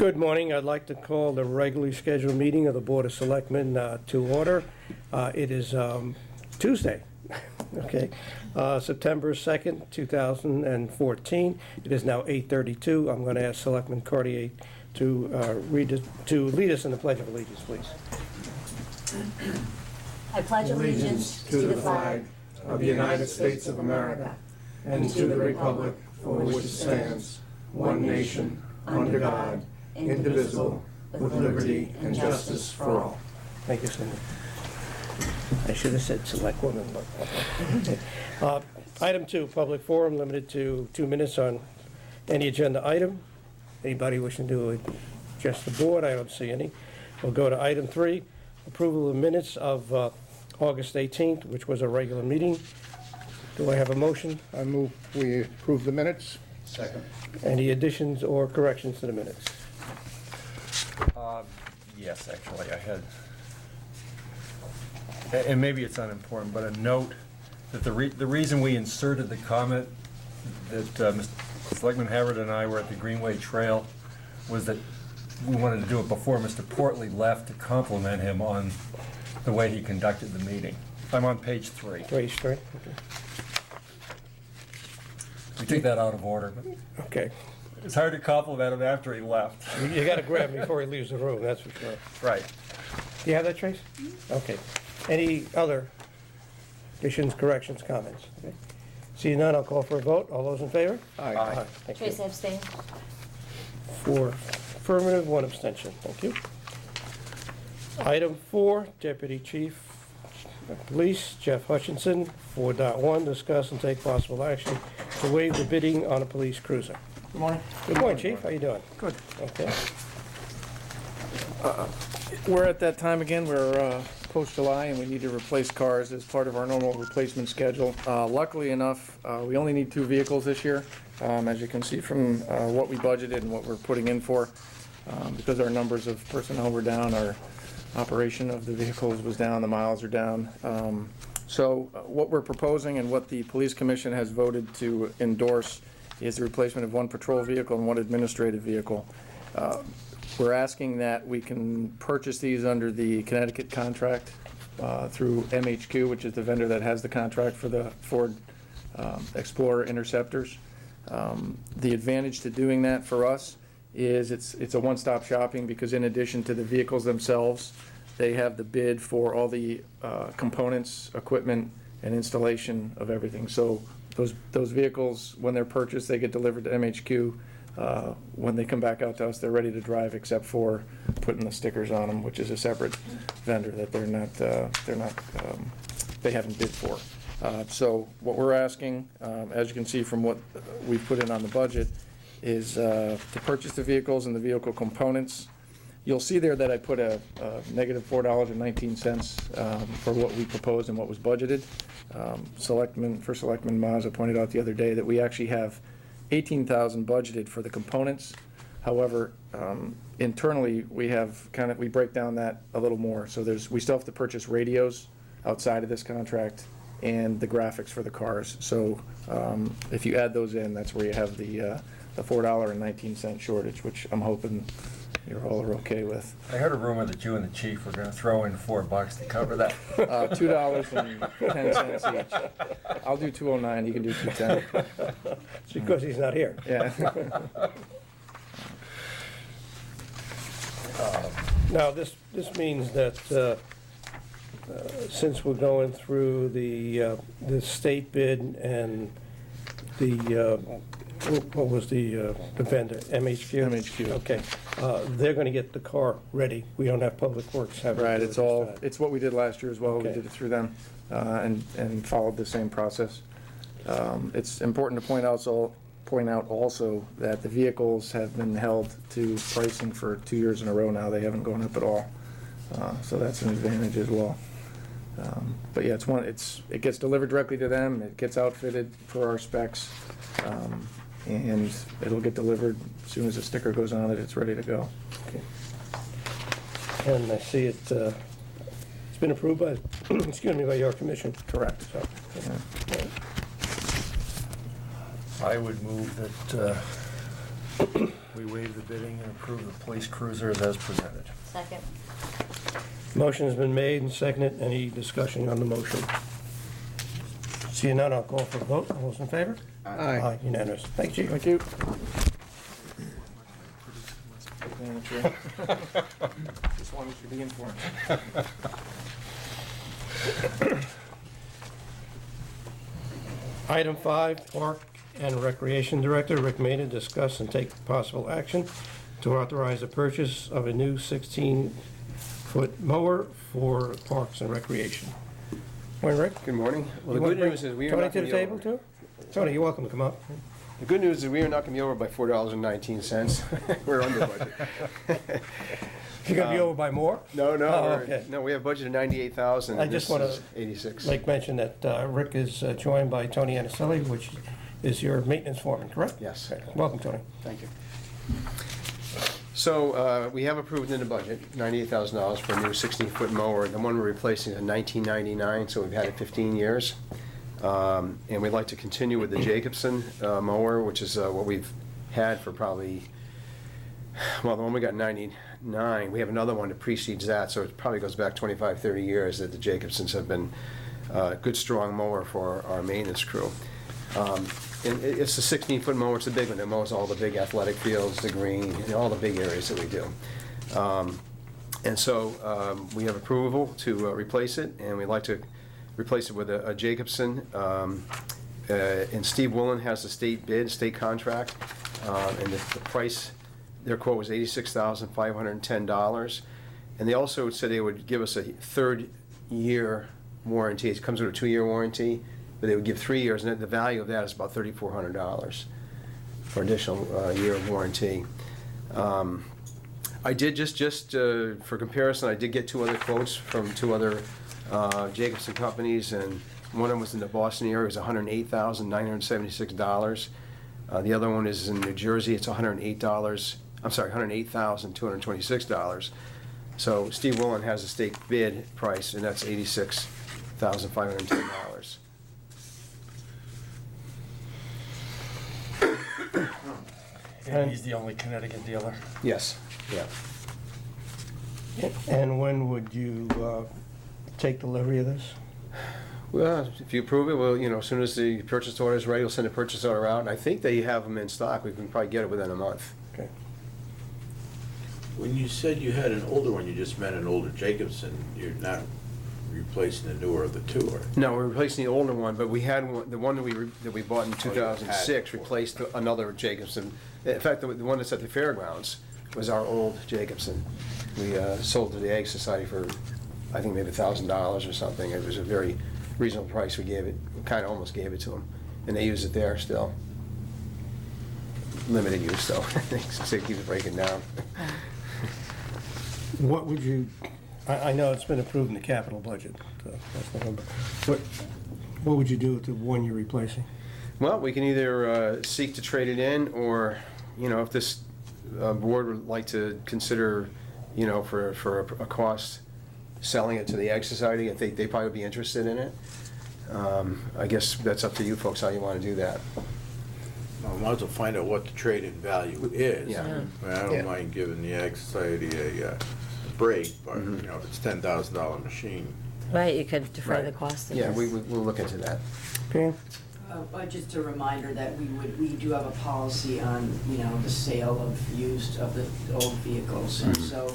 Good morning. I'd like to call the regularly scheduled meeting of the Board of Selectmen to order. It is Tuesday, okay, September 2nd, 2014. It is now 8:32. I'm going to ask Selectman Cartier to lead us in the Pledge of Allegiance, please. I pledge allegiance to the flag of the United States of America and to the republic for which it stands, one nation, under God, indivisible, with liberty and justice for all. Thank you, Cindy. I should have said select woman. Item 2, public forum, limited to 2 minutes on any agenda item. Anybody wishing to address the board? I don't see any. We'll go to item 3, approval of minutes of August 18th, which was a regular meeting. Do I have a motion? I move we approve the minutes. Second. Any additions or corrections to the minutes? Yes, actually, I had, and maybe it's unimportant, but a note that the reason we inserted the comment that Mr. Selectman Havard and I were at the Greenway Trail was that we wanted to do it before Mr. Portley left to compliment him on the way he conducted the meeting. I'm on page 3. Page 3? Okay. We took that out of order, but Okay. it's hard to compliment him after he left. You got to grab him before he leaves the room, that's for sure. Right. Do you have that, Trace? Okay. Any other additions, corrections, comments? Okay. Seeing none, I'll call for a vote. All those in favor? Aye. Thank you. Trace abstain. 4 affirmative, 1 abstention. Thank you. Item 4, Deputy Chief of Police Jeff Hutchinson, 4.1, discuss and take possible action to waive the bidding on a police cruiser. Good morning. Good morning, Chief. How you doing? Good. Okay. We're at that time again, we're post-July, and we need to replace cars as part of our normal replacement schedule. Luckily enough, we only need 2 vehicles this year, as you can see from what we budgeted and what we're putting in for. Because our numbers of personnel were down, our operation of the vehicles was down, the miles are down. So what we're proposing and what the Police Commission has voted to endorse is the replacement of 1 patrol vehicle and 1 administrative vehicle. We're asking that we can purchase these under the Connecticut contract through MHQ, which is the vendor that has the contract for the Ford Explorer Interceptors. The advantage to doing that for us is it's a one-stop shopping, because in addition to the vehicles themselves, they have the bid for all the components, equipment, and installation of everything. So those vehicles, when they're purchased, they get delivered to MHQ. When they come back out to us, they're ready to drive, except for putting the stickers on them, which is a separate vendor that they haven't bid for. So what we're asking, as you can see from what we've put in on the budget, is to purchase the vehicles and the vehicle components. You'll see there that I put a negative $4.19 for what we proposed and what was budgeted. Selectman Mazza pointed out the other day that we actually have $18,000 budgeted for the components. However, internally we break down that a little more. So we still have to purchase radios outside of this contract and the graphics for the cars. So if you add those in, that's where you have the $4.19 shortage, which I'm hoping you all are okay with. I heard a rumor that you and the chief were going to throw in $4 to cover that. $2.10 each. I'll do $2.09. You can do $2.10. It's because he's not here. Yeah. Now, this means that since we're going through the state bid and the what was the vendor? MHQ? MHQ. Okay. They're going to get the car ready. We don't have Public Works having Right. to do it. It's what we did last year as well. Okay. We did it through them and followed the same process. It's important to point out also that the vehicles have been held to pricing for 2 years in a row now. They haven't gone up at all. So that's an advantage as well. But yeah, it gets delivered directly to them. It gets outfitted for our specs, and it'll get delivered as soon as the sticker goes on it. It's ready to go. Okay. And I see it's been approved by, excuse me, by your commission. Correct. So, Yeah. I would move that we waive the bidding and approve the police cruisers as presented. Second. Motion has been made and seconded. Any discussion on the motion? Seeing none, I'll call for a vote. All those in favor? Aye. Unanimous. Thank you. Thank you. Just wanted you to be informed. Item 5, Park and Recreation Director Rick Maida, discuss and take possible action to authorize the purchase of a new 16-foot mower for Parks and Recreation. Morning, Rick. Good morning. Well, You the wanna good bring news is we are Tony not to going the to be table, over. too? Tony, you're welcome to come up. The good news is we are not going to be over by $4.19. We're under budget. You're going to be over by more? No, no, Oh, we're- okay. no. We have budgeted 98,000. I and just this wanna, is 86. Like mention that Rick is joined by Tony Anicelli, which is your maintenance foreman, correct? Yes. Okay. Welcome, Tony. Thank you. So we have approved in the budget $98,000 for a new 16-foot mower. The one we're replacing is a 1999, so we've had it 15 years. And we'd like to continue with the Jacobson mower, which is what we've had for probably, well, the one we got in 99, we have another one that precedes that, so it probably goes back 25, 30 years that the Jacobsons have been a good, strong mower for our maintenance crew. And it's a 16-foot mower, it's a big one, it mows all the big athletic fields, the green, and all the big areas that we do. And so we have approval to replace it, and we'd like to replace it with a Jacobson. And Steve Woolen has the state bid, state contract, and the price, their quote was $86,510. And they also said they would give us a third-year warranty. It comes with a 2-year warranty, but they would give 3 years, and the value of that is about $3,400 for additional year of warranty. I did just for comparison, I did get 2 other quotes from 2 other Jacobson companies, and one of them was in the Boston area. It was $108,976. The other one is in New Jersey. It's $108,226. So Steve Woolen has a state bid price, and that's $86,510. And he's the only Connecticut dealer. Yes, yeah. And when would you take delivery of this? Well, if you approve it, well, as soon as the purchase order is ready, we'll send a purchase order out. And I think they have them in stock. We can probably get it within a month. Okay. When you said you had an older one, you just meant an older Jacobson. You're not replacing the newer of the two, or? No, we're replacing the older one, but we had one, the one that we bought in 2006 before. replaced another Jacobson. In fact, the one that's at the fairgrounds was our old Jacobson. We sold to the Ag Society for, I think, maybe $1,000 or something. It was a very reasonable price. We gave it, kind of almost gave it to them, and they use it there still. Limited use, though. So it keeps breaking down. What would you, I know it's been approved in the capital budget, that's November. What would you do with the one you're replacing? Well, we can either seek to trade it in, or, if this board would like to consider, for a cost, selling it to the Ag Society. I think they probably would be interested in it. I guess that's up to you folks how you want to do that. Well, might as well find out what the trade-in value is. Yeah. I mean, I don't Yeah. mind giving the Ag Society a break, but, if it's $10,000 machine. Right, you could defer Right. the cost of Yeah, this. we'll look into that. Pam? Just a reminder that we do have a policy on, the sale of used, of the old vehicles. And so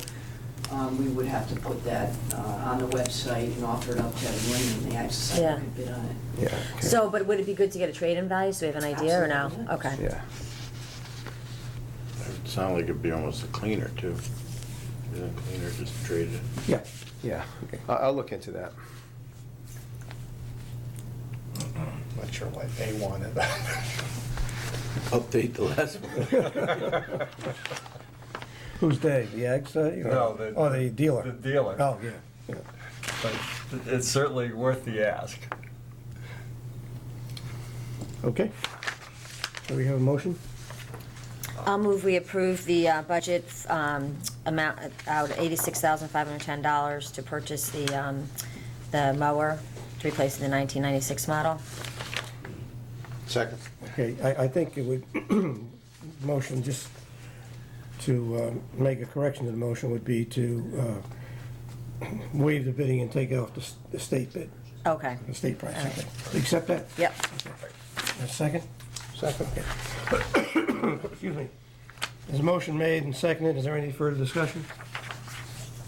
we would have to put that on the website and offer it up to everyone, and the Ag Yeah. Society could bid on it. Yeah. So, but would it be good to get a trade-in value, so we have an idea, or no? Absolutely. Okay. Yeah. It would sound like it'd be almost a cleaner, too. Isn't it cleaner just to trade it? Yeah. Yeah. I'll look into that. Not sure why they wanted Update the last one. Who's they, the Ag Society? No, the- Oh, the dealer? The dealer. Oh, yeah. But it's certainly worth the ask. Okay. Do we have a motion? I'll move we approve the budget amount out $86,510 to purchase the mower to replace the 1996 model. Second. Okay, I think it would motion, just to make a correction to the motion, would be to waive the bidding and take off the state bid, Okay, the state price. Okay. Accept that? yep. A second? Second. Excuse me. There's a motion made and seconded. Is there any further discussion?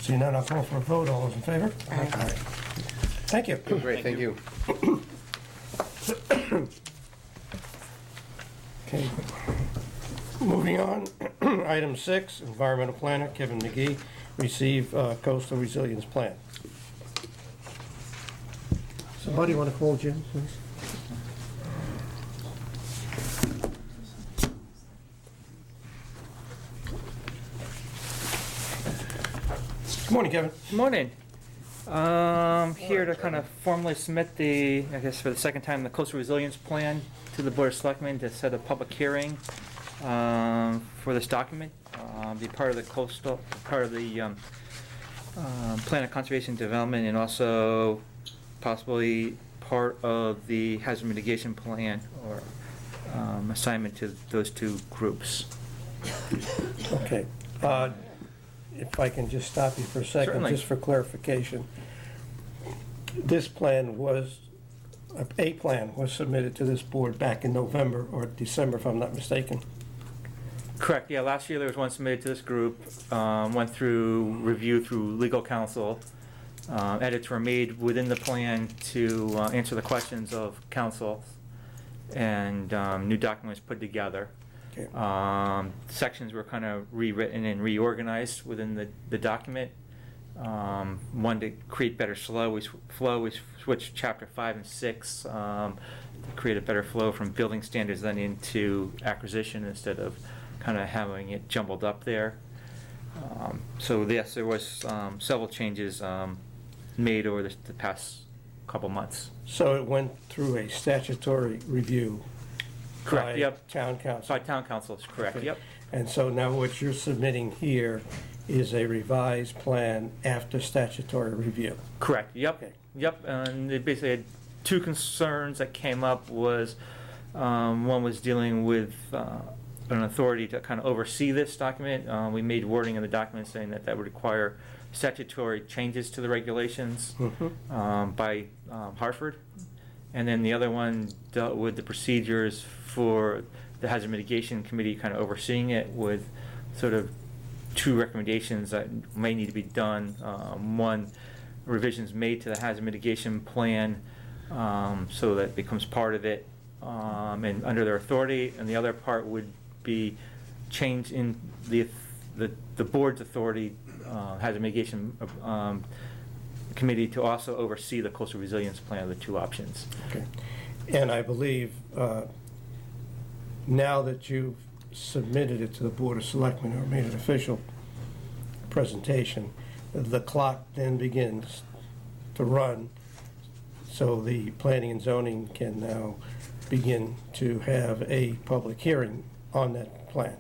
Seeing none, I'll call for a vote. All those in favor? Aye. Thank you. Great, thank you. Okay. Moving on, item 6, environmental planner Kevin McGee, receive coastal resilience plan. Somebody want to call Jim, please? Good morning, Kevin. Good morning. Here to kind of formally submit the, I guess for the second time, the coastal resilience plan to the Board of Selectmen to set a public hearing for this document. Be part of the coastal, part of the plan of conservation development, and also possibly part of the hazard mitigation plan or assignment to those two groups. Okay. If I can just stop you for a second, Certainly. just for clarification. This plan was, a plan was submitted to this board back in November or December, if I'm not mistaken. Correct, yeah, last year there was one submitted to this group, went through review through legal counsel. Edits were made within the plan to answer the questions of council, and new documents put together. Okay. Sections were kind of rewritten and reorganized within the document. One, to create better flow, we switched chapter 5 and 6 to create a better flow from building standards then into acquisition instead of kind of having it jumbled up there. So yes, there was several changes made over the past couple months. So it went through a statutory review. Correct, by yep. Town council. By town council, is correct, Okay. yep. And so now what you're submitting here is a revised plan after statutory review. Correct, yep, Okay. yep, and they basically had two concerns that came up was, one was dealing with an authority to kind of oversee this document. We made wording in the document saying that would require statutory changes to the regulations by Hartford. And then the other one dealt with the procedures for the Hazard Mitigation Committee kind of overseeing it with sort of two recommendations that may need to be done. One, revisions made to the hazard mitigation plan so that it becomes part of it and under their authority, and the other part would be change in the board's authority, hazard mitigation committee, to also oversee the coastal resilience plan of the two options. Okay. And I believe now that you've submitted it to the Board of Selectmen or made an official presentation, the clock then begins to run, so the planning and zoning can now begin to have a public hearing on that plan.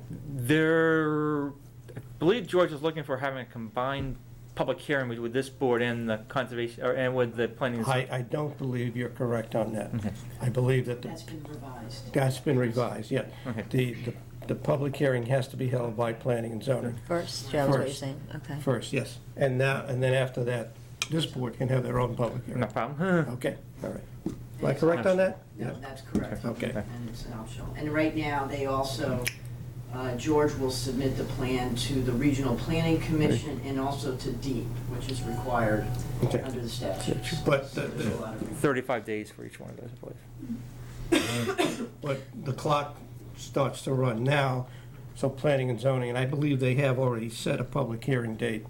I believe George is looking for having a combined public hearing with this board and the conservation, and with the planning. I don't believe you're correct on that. Okay. I believe that That's been revised. that's been revised, yeah. Okay. The public hearing has to be held by planning and zoning First, Joe, is what you're First. saying, okay. first, yes. And then after that, this board can have their own public hearing. No problem. Okay, all right. Am I correct on that? No, that's correct. Okay. And it's an optional. And right now, they also, George will submit the plan to the Regional Planning Commission and also to DEEP, which is required Okay. under the statutes. But So there's a lot of 35 days for each one of those, I believe. But the clock starts to run now, so planning and zoning, and I believe they have already set a public hearing date.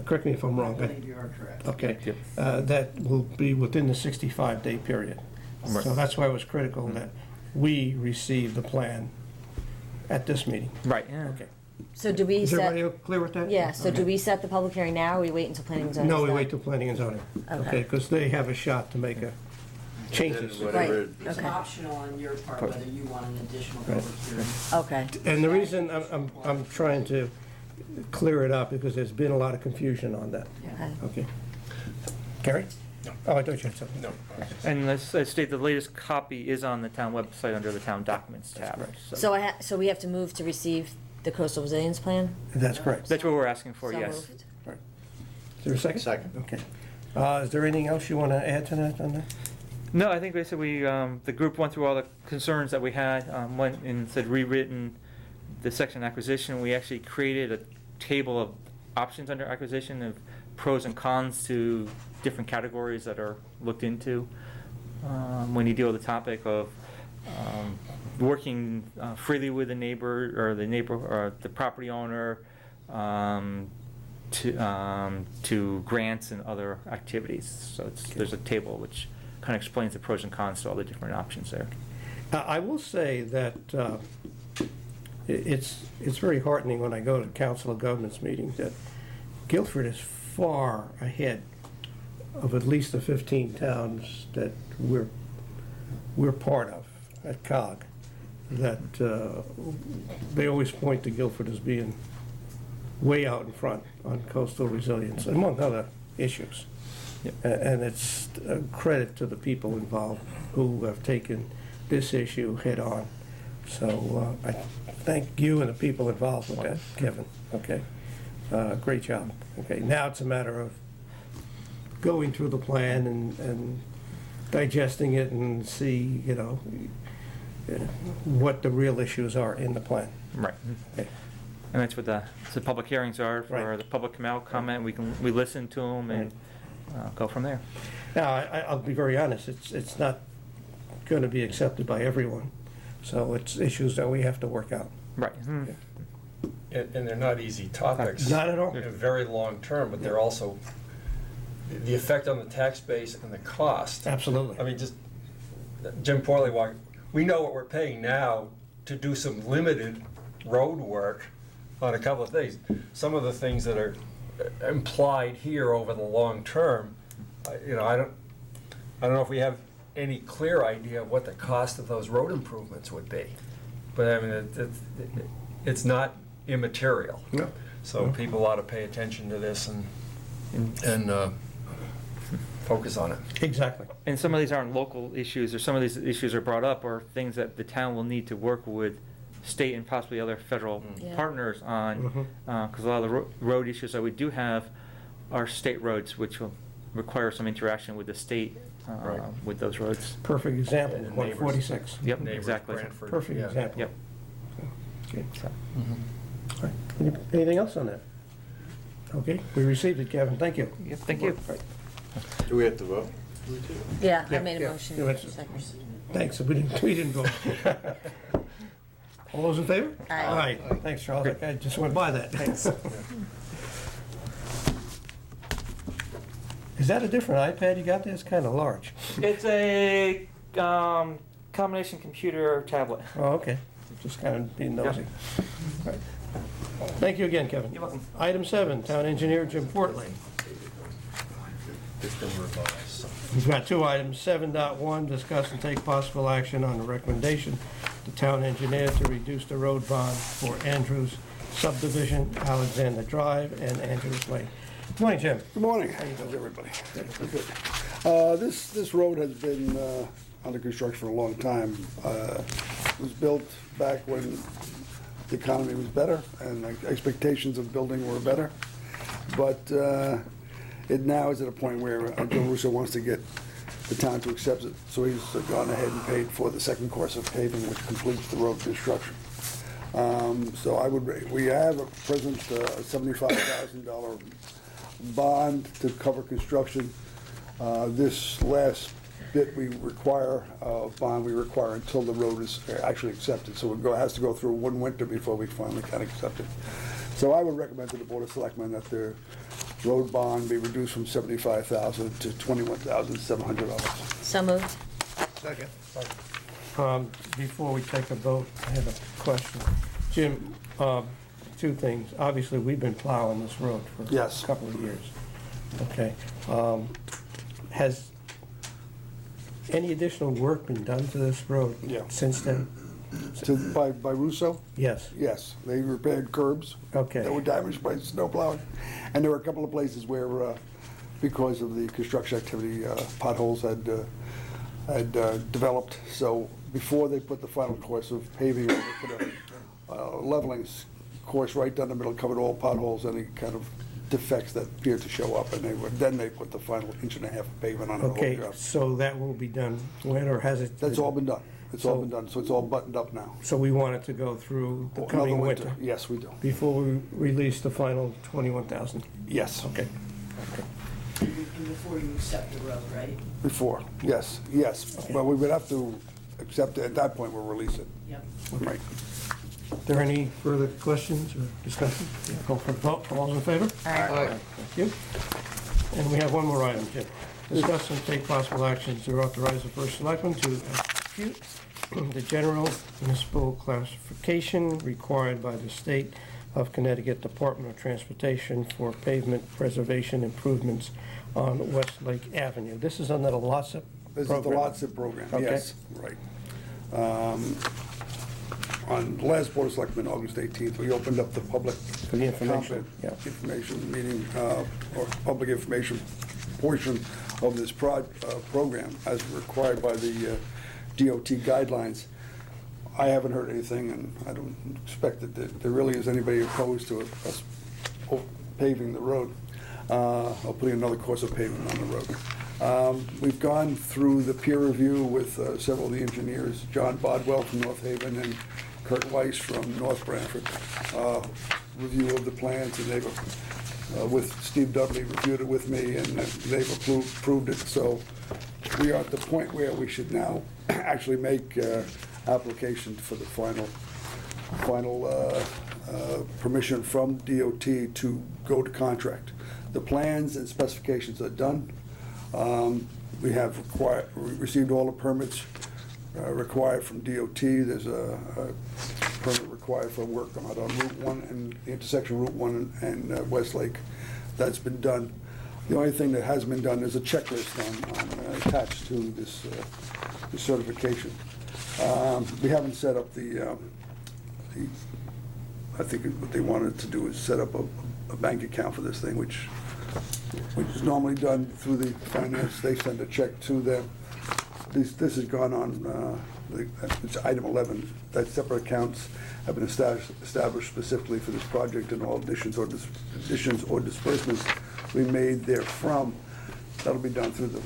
Correct me if I'm I wrong. believe you are correct. Okay. Yep. That will be within the 65-day period. Right. So that's why it was critical that we receive the plan at this meeting. Right, yeah. Okay. So do we Is set, everybody clear with that? yeah, so do Okay. we set the public hearing now, or we wait until planning and zoning? No, is we done? wait till planning and zoning. Okay. Okay, because they have a shot to make a changes. Right, It's okay, optional on your part whether you want an additional Right. public hearing. okay. And the reason I'm trying to clear it up because there's been a lot of confusion on that. Yeah. Okay. Okay. Gary? Oh, I thought you had something. No. And let's state the latest copy is on the town website under the town documents tab. So we have to move to receive the coastal resilience plan? That's correct. That's what we're asking for, So yes. moved. Is there a second? Second. Okay. Is there anything else you want to add to that, on that? No, I think basically the group went through all the concerns that we had, went and said rewritten the section acquisition. We actually created a table of options under acquisition of pros and cons to different categories that are looked into. When you deal with the topic of working freely with the neighbor or the property owner, to grants and other activities. So there's a table which kind of explains the pros and cons to all the different options there. I will say that it's very heartening when I go to Council of Governments meetings that Guilford is far ahead of at least the 15 towns that we're part of at COG. That they always point to Guilford as being way out in front on coastal resilience, among other issues. Yep. And it's a credit to the people involved who have taken this issue head on. So I thank you and the people involved with that, Kevin. Okay, great job. Okay, now it's a matter of going through the plan and digesting it and see, what the real issues are in the plan. Right. Okay. And that's what the public hearings are, for Right. the public come out, comment, we listen to them and go from there. Now, I'll be very honest, it's not going to be accepted by everyone, so it's issues that we have to work out. Right. And they're not easy topics. Not at all. They're very long term, but they're also, the effect on the tax base and the cost. Absolutely. I mean, just, Jim Porley, we know what we're paying now to do some limited road work on a couple of things. Some of the things that are implied here over the long term, I don't know if we have any clear idea of what the cost of those road improvements would be. But I mean, it's not immaterial. No. So people ought to pay attention to this and focus on it. Exactly. And some of these aren't local issues, or some of these issues are brought up, or things that the town will need to work with state and possibly other federal Yeah. partners on, because a lot of the road issues that we do have are state roads, which will require some interaction with the state Right. with those roads. Perfect example, And 146. Yep, Neighbors, exactly. Brantford, Perfect yeah. example. Yep. Okay. So, All right. Anything else on that? Okay, we received it, Kevin, thank you. Yep, thank you. All right. Do we have to vote? Yeah, I Yeah, made a yeah. motion. Yeah, that's- Second. Thanks, we didn't vote. All those in favor? Aye. Thanks, Charles, I just went by that. Is that a different iPad you got there? It's kind of large. It's a combination computer tablet. Oh, okay, just kind of being nosy. All right. Thank you again, Kevin. You're welcome. Item 7, Town Engineer Jim Portley. It's been revised. We've got 2 items, 7.1, discuss and take possible action on the recommendation to town engineer to reduce the road bond for Andrews subdivision, Alexander Drive, and Andrews Lane. Good morning, Jim. Good morning. How's everybody? Good. This road has been under construction for a long time. It was built back when the economy was better and expectations of building were better. But it now is at a point where Joe Russo wants to get the town to accept it. So he's gone ahead and paid for the second course of paving, which completes the road construction. So we have at present a $75,000 bond to cover construction. This last bit we require bond we require until the road is actually accepted. So it has to go through one winter before we finally can accept it. So I would recommend to the Board of Selectmen that the road bond be reduced from $75,000 to $21,700. So moved. Second. Before we take a vote, I have a question. Jim, 2 things. Obviously, we've been plowing this road for Yes. a couple of years. Okay. Has any additional work been done to this road Yeah. since then? By Russo? Yes. Yes, they repaired curbs Okay. that were damaged by snow plowing. And there were a couple of places where because of the construction activity, potholes had developed. So before they put the final course of paving, they put a leveling course right down the middle, covered all potholes, any kind of defects that appeared to show up, and then they put the final inch and a half of pavement on the whole Okay, job. so that will be done when, or has it? That's all been done. It's all been done, so it's all buttoned up now. So we want it to go through the coming Another winter Yes, we do. before we release the final 21,000? Yes. Okay. And before you accept the road, right? Before, yes, yes. But we would have to accept it. At that point, we'll release it. Yep. Right. Are there any further questions or discussion? Call for the vote. All those in favor? Aye. Thank you. And we have one more item, Jim. Discuss and take possible actions to authorize the first selectman to execute the general municipal classification required by the State of Connecticut Department of Transportation for pavement preservation improvements on Westlake Avenue. This is under the LOTSIP This is the program. LOTSIP program, Okay. yes, right. On the last Board of Selectmen, August 18th, we opened up the public For the information, comment, yeah. information meeting, or public information portion of this program as required by the DOT guidelines. I haven't heard anything, and I don't expect that there really is anybody opposed to us paving the road, or putting another course of pavement on the road. We've gone through the peer review with several of the engineers, John Bodwell from North Haven and Kurt Weiss from North Branford. Review of the plans, and they've, with Steve Dudley, reviewed it with me, and they've approved it. So we are at the point where we should now actually make application for the final permission from DOT to go to contract. The plans and specifications are done. We have received all the permits required from DOT. There's a permit required for work on Route 1 and the intersection of Route 1 and Westlake. That's been done. The only thing that hasn't been done is a checklist attached to this certification. We haven't set up I think what they wanted to do is set up a bank account for this thing, which is normally done through the finance. They send a check to them. This has gone on, it's item 11, that separate accounts have been established specifically for this project, and all additions or disbursements we made therefrom. That'll be done through the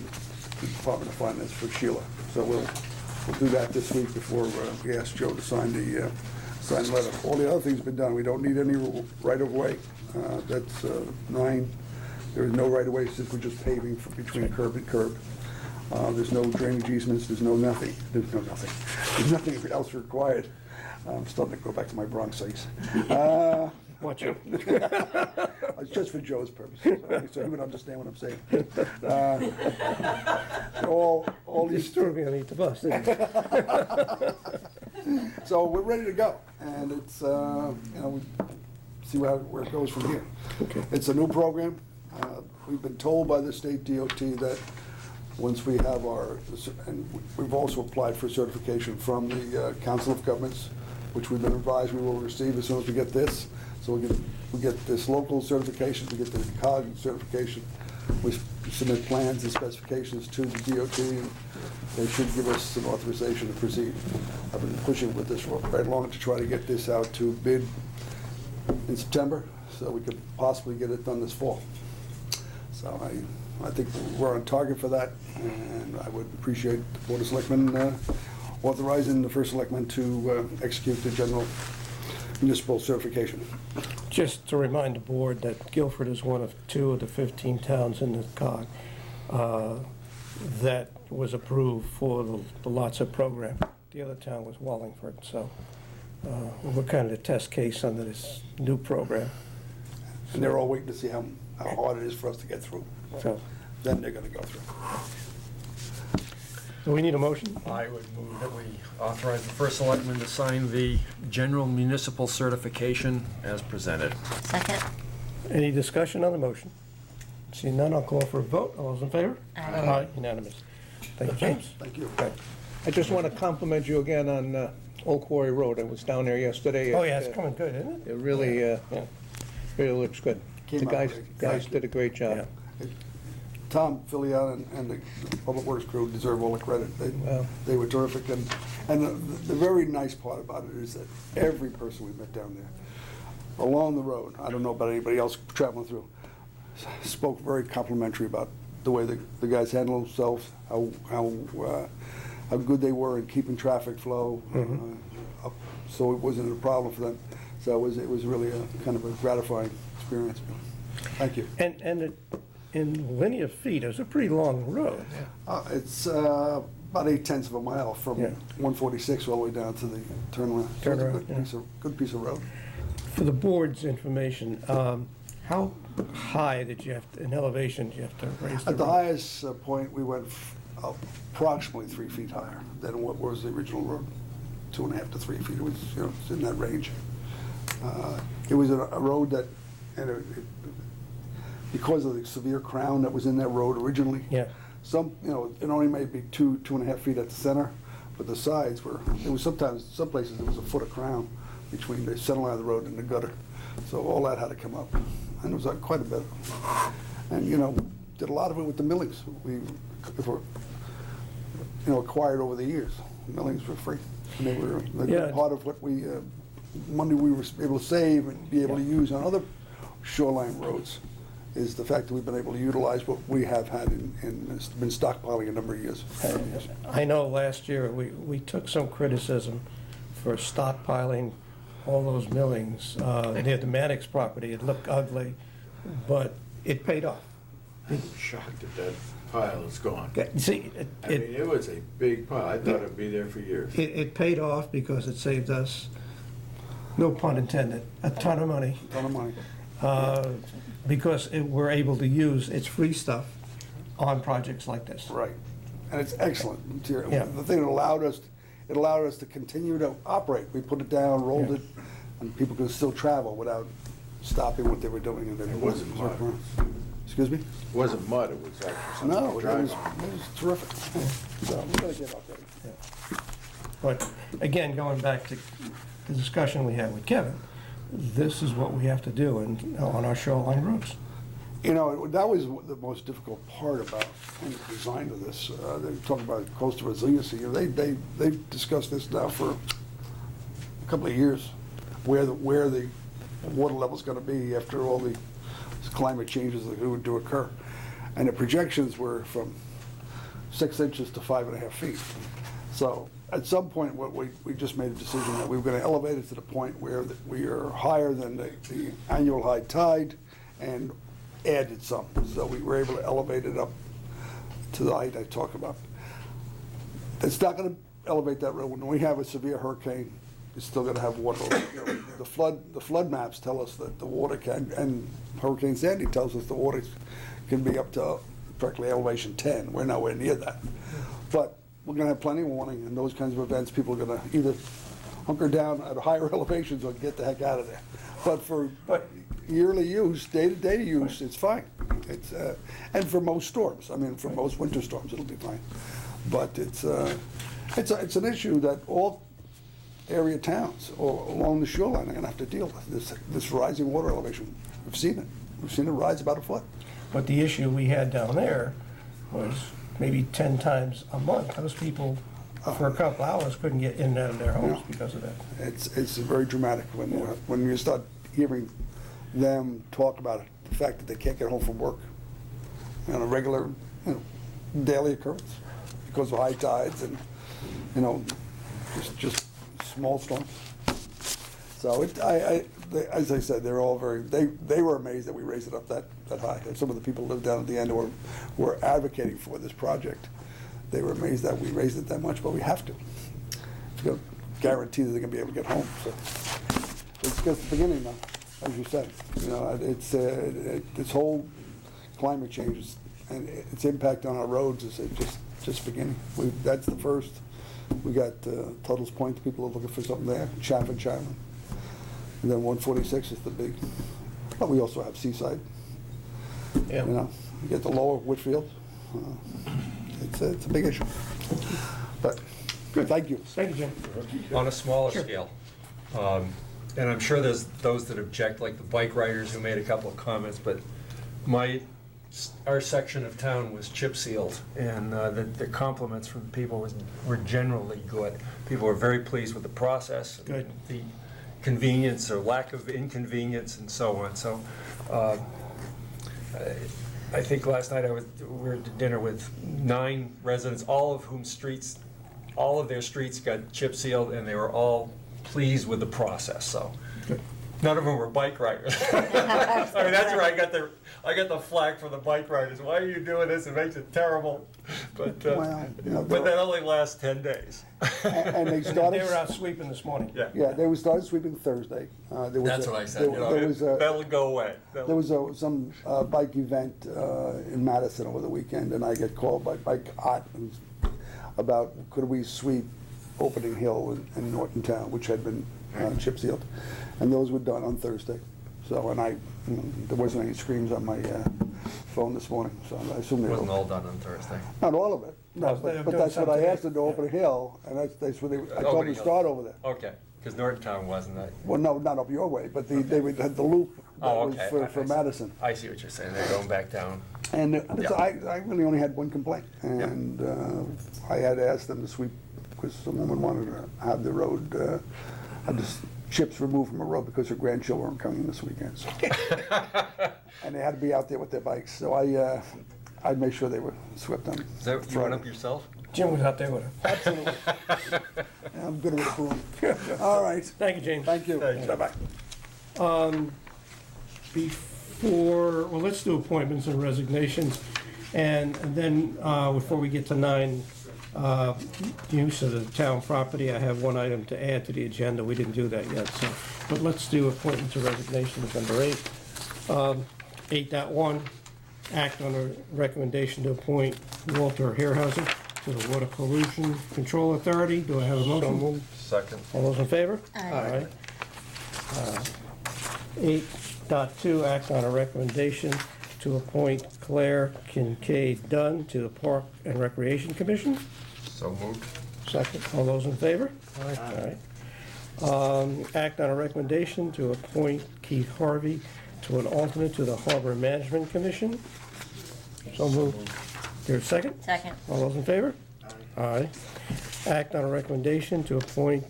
Department of Finance for Sheila. So we'll do that this week before we ask Joe to sign the letter. All the other things have been done. We don't need any right-of-way. That's 9. There is no right-of-way since we're just paving between curb and curb. There's no drainage easements. There's nothing. There's nothing else required. I'm starting to go back to my Bronx days. Watch out. It's just for Joe's purposes, so he would understand what I'm saying. All You these, threw me underneath the bus, didn't you? so we're ready to go, and it's we see where it goes from here. Okay. It's a new program. We've been told by the state DOT that once we have and we've also applied for certification from the Council of Governments, which we've been advised we will receive as soon as we get this. So we get this local certification, we get the COG certification, we submit plans and specifications to the DOT, and they should give us some authorization to proceed. I've been pushing with this right along to try to get this out to bid in September, so we could possibly get it done this fall. So I think we're on target for that, and I would appreciate the Board of Selectmen authorizing the first selectman to execute the general municipal certification. Just to remind the board that Guilford is one of 2 of the 15 towns in the COG that was approved for the LOTSIP program. The other town was Wallingford, so we're kind of the test case under this new program. And they're all waiting to see how hard it is for us to get through. So, Then they're gonna go through. do we need a motion? I would move that we authorize the first selectman to sign the general municipal certification as presented. Second? Any discussion on the motion? Seeing none, I'll call for a vote. All those in favor? Aye. Unanimous. Thank you, James. Thank you. I just want to compliment you again on Old Quarry Road. I was down there yesterday. Oh, yeah, it's coming good, isn't it? It really, Yeah. really looks good. Came The out guys great. guys Thank you. did a great job. Tom Filion and the Public Works crew deserve all the credit. Wow. They were terrific, and the very nice part about it is that every person we met down there, along the road, I don't know about anybody else traveling through, spoke very complimentary about the way the guys handle themselves, how good they were in keeping traffic flow, up, so it wasn't a problem for them. So it was really a kind of a gratifying experience. Thank you. And in linear feet, it's a pretty long road. It's about 0.8 of a mile from Yeah. 146 all the way down to the turnaround. So Turnaround, it's a good piece of road. For the board's information, how high did you have, in elevation, did you have to raise the At the road? highest point, we went approximately 3 feet higher than what was the original road, 2.5 to 3 feet. It was, it's in that range. It was a road that, because of the severe crown that was in that road originally. Yeah. It only may be 2.5 feet at the center, but the sides were, some places there was a foot of crown between the center line of the road and the gutter. So all that had to come up, and it was quite a bit. And, did a lot of it with the millings. We acquired over the years. Millings were free, and they were a Yeah. good part of what money we were able to save and be able to use on other shoreline roads, is the fact that we've been able to utilize what we have had and been stockpiling a number of years. I know last year, we took some criticism for stockpiling all those millings near the Mannix property. It looked ugly, but it paid off. I'm shocked that that pile is gone. See, I mean, it was a big pile. I thought it'd be there for years. it paid off because it saved us, no pun intended, a ton of money. A ton of money. Because we're able to use its free stuff on projects like this. Right. And it's excellent material. Yeah. The thing that allowed us to continue to operate. We put it down, rolled Yeah. it, and people could still travel without stopping what they were doing. And It wasn't mud. Excuse me? It wasn't mud, it was actually something No, to it was drive on. terrific. So we gotta get up there. But again, going back to the discussion we had with Kevin, this is what we have to do on our shoreline roads. That was the most difficult part about the design of this. They talk about coastal resiliency. They've discussed this now for a couple of years, where the water level's going to be after all the climate changes that are going to occur. And the projections were from 6 inches to 5.5 feet. So at some point, we just made a decision that we were going to elevate it to the point where we are higher than the annual high tide, and added some. So we were able to elevate it up to the height I talk about. It's not going to elevate that road. When we have a severe hurricane, it's still going to have water. The flood maps tell us that the water can, and Hurricane Sandy tells us the water can be up to practically elevation 10. We're nowhere near that. But we're going to have plenty of warning, and those kinds of events, people are going to either hunker down at higher elevations or get the heck out of there. But for yearly use, day-to-day use, it's fine. And for most storms, for most winter storms, it'll be fine. But it's an issue that all area towns along the shoreline are going to have to deal with, this rising water elevation. We've seen it. We've seen it rise about a foot. But the issue we had down there was maybe 10 times a month. Those people, for a couple hours, couldn't get in and out of their homes because of that. It's very dramatic when you start hearing them talk about it, the fact that they can't get home from work on a regular, daily occurrence because of high tides and, just small storms. So as I said, they're all they were amazed that we raised it up that high. And some of the people who lived down at the end were advocating for this project. They were amazed that we raised it that much, but we have to. To guarantee that they're going to be able to get home. So it's just the beginning now, as you said. It's this whole climate change and its impact on our roads is just beginning. That's the first. We got Tuttle's Point. People are looking for something there. Chaffin, and then 146 is the big. But we also have Seaside. Yeah. You get the lower Whitfield. It's a big issue. But good, thank you. Thank you, Jim. On a smaller scale, and I'm sure there's those that object, like the bike riders who made a couple of comments, but my our section of town was chip sealed, and the compliments from people were generally good. People were very pleased with the process. Good. The convenience or lack of inconvenience and so on. So I think last night we were at dinner with 9 residents, all of their streets got chip sealed, and they were all pleased with the process, so. Good. None of them were bike riders. I mean, that's where I got the flack from the bike riders. Why are you doing this? It makes it terrible. But Well, you know, but that only lasts 10 days. And they They started, were out sweeping this morning. yeah, they started sweeping Thursday. There was That's a- what I said. there- You know, there was a- that'll go away. There was some bike event in Madison over the weekend, and I get called by Bike Art about could we sweep Opening Hill in Norton Town, which had been chip sealed, and those were done on Thursday. So, and there wasn't any screams on my phone this morning, so I assume It they wasn't were. all done on Thursday. Not all of it, no, No, they were but doing that's what I something. asked them to Opening Hill, and that's what I told them Opening to Hill. start over there. Okay, because Norton Town wasn't that. Well, no, not up your way, but they had the loop that Oh, was okay. for Madison. I see what you're saying. They're going back down. And Yeah. I really only had one complaint, and I had asked them to sweep, because some woman wanted to have the road, have the chips removed from the road because her grandchildren were coming this weekend. So. And they had to be out there with their bikes, so I'd make sure they were swept on. Is that you went up yourself? Jim was out there with her. Absolutely. I'm good with a broom. All right, Thank you, James. thank you. Thank you. Bye-bye. Well, let's do appointments and resignations. And then, before we get to 9, use of the town property, I have one item to add to the agenda. We didn't do that yet, so, but let's do appointments and resignations, number 8. 8.1, act on a recommendation to appoint Walter Hairhausen to the Water Pollution Control Authority. Do I have a motion? Second. All those in favor? Aye. 8.2, act on a recommendation to appoint Claire Kincaid Dunn to the Park and Recreation Commission. So moved. Second. All those in favor? Aye. All right. Act on a recommendation to appoint Keith Harvey to an alternate to the Harbor Management Commission. So moved. There's a second? Second. All those in favor? Aye. Act on a recommendation to appoint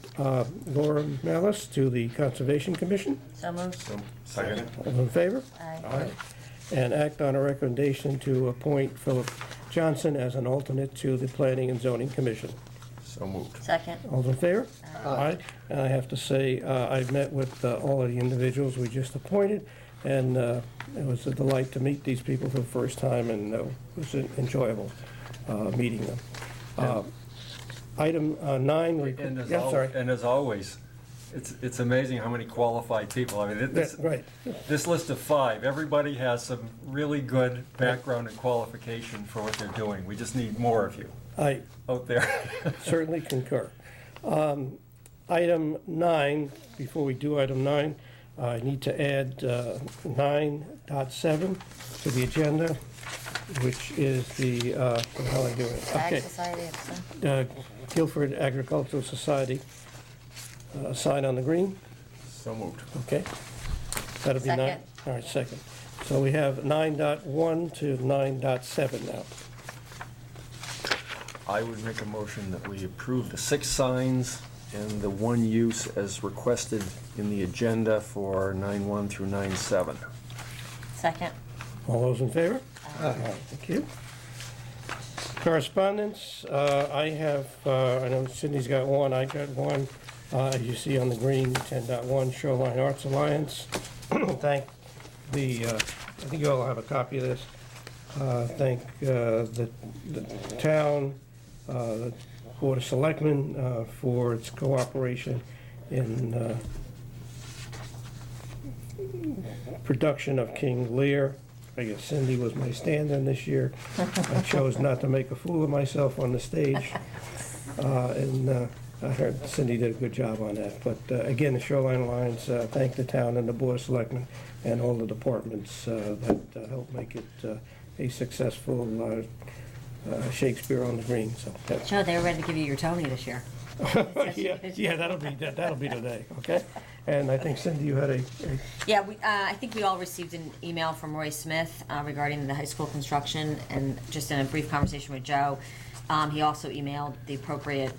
Laura Malice to the Conservation Commission. So moved. Second. All those in favor? Aye. And act on a recommendation to appoint Philip Johnson as an alternate to the Planning and Zoning Commission. So moved. Second. All those in favor? Aye. And I have to say, I've met with all of the individuals we just appointed, and it was a delight to meet these people for the first time, and it was enjoyable meeting them. Item 9. And as Yeah, sorry. and as always, it's amazing how many qualified people. I mean, Yeah, right. this list of 5, everybody has some really good background and qualification for what they're doing. We just need more of you I out there. certainly concur. Item 9, before we do item 9, I need to add 9.7 to the agenda, which is the, how do I do it? Ag Okay. Society of Guilford Agricultural Society, sign on the green, So moved. okay? That'll be 9. Second. All right, second. So we have 9.1 to 9.7 now. I would make a motion that we approve the 6 signs and the 1 use as requested in the agenda for 9.1 through 9.7. Second. All those in favor? Aye. Thank you. Correspondence, I have, I know Cindy's got one, I got one. As you see on the green, 10.1 Shoreline Arts Alliance. Thank the, I think you all have a copy of this. Thank the town, the Board of Selectmen for its cooperation in production of King Lear. I guess Cindy was my stand-in this year. I chose not to make a fool of myself on the stage. And I heard Cindy did a good job on that. But again, the Shoreline Alliance, thank the town and the Board of Selectmen and all the departments that helped make it a successful Shakespeare on the Green. So Joe, they were ready to give you your Tony this year. yeah, that'll be today, okay? And I think Cindy, you had a Yeah, I think we all received an email from Roy Smith regarding the high school construction, and just in a brief conversation with Joe, he also emailed the appropriate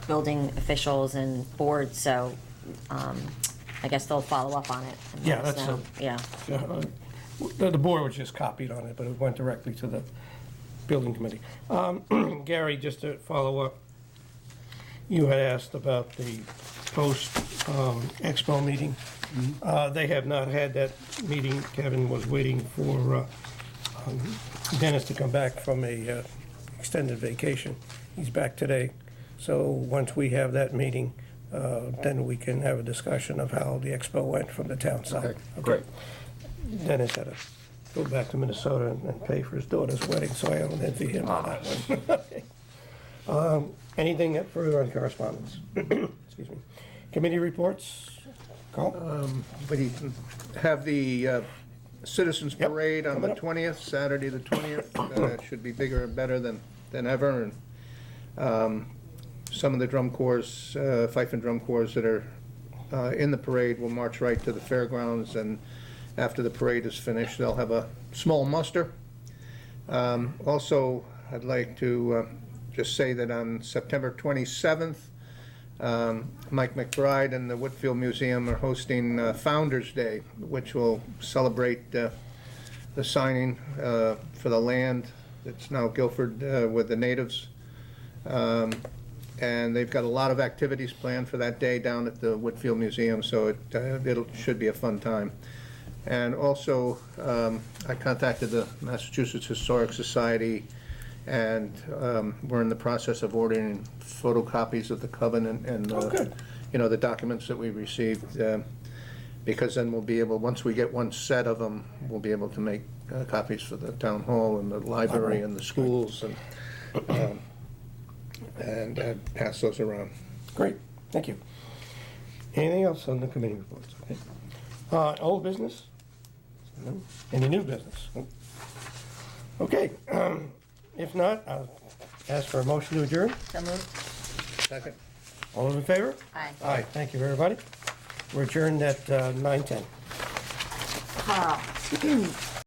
building officials and boards, so I guess they'll follow up on it. And Yeah, let us that's know. Yeah. The board was just copied on it, but it went directly to the building committee. Gary, just to follow up, you had asked about the post-expo meeting. They have not had that meeting. Kevin was waiting for Dennis to come back from a extended vacation. He's back today. So once we have that meeting, then we can have a discussion of how the expo went from the town side. Okay, great. Dennis had to go back to Minnesota and pay for his daughter's wedding, so I don't envy him on that one. Anything further on correspondence? Excuse me. Committee reports? Carl? We have the Citizens Yep, Parade on the coming up. 20th, Saturday the 20th. It should be bigger and better than ever. And some of the drum corps, fife and drum corps that are in the parade will march right to the fairgrounds, and after the parade is finished, they'll have a small muster. Also, I'd like to just say that on September 27th, Mike McBride and the Whitfield Museum are hosting Founder's Day, which will celebrate the signing for the land that's now Guilford with the natives. And they've got a lot of activities planned for that day down at the Whitfield Museum, so it should be a fun time. And also, I contacted the Massachusetts Historic Society, and we're in the process of ordering photocopies of the covenant and good. the documents that we received, because then we'll be able, once we get one set of them, we'll be able to make copies for the town hall and the library and the schools, and pass those around. Great, thank you. Anything else on the committee reports? Okay. Old business? No? Any new business? Okay, if not, I'll ask for a motion to adjourn. So moved. Second. All those in favor? Aye. Aye, thank you, everybody. We're adjourned at 9:10. Carl.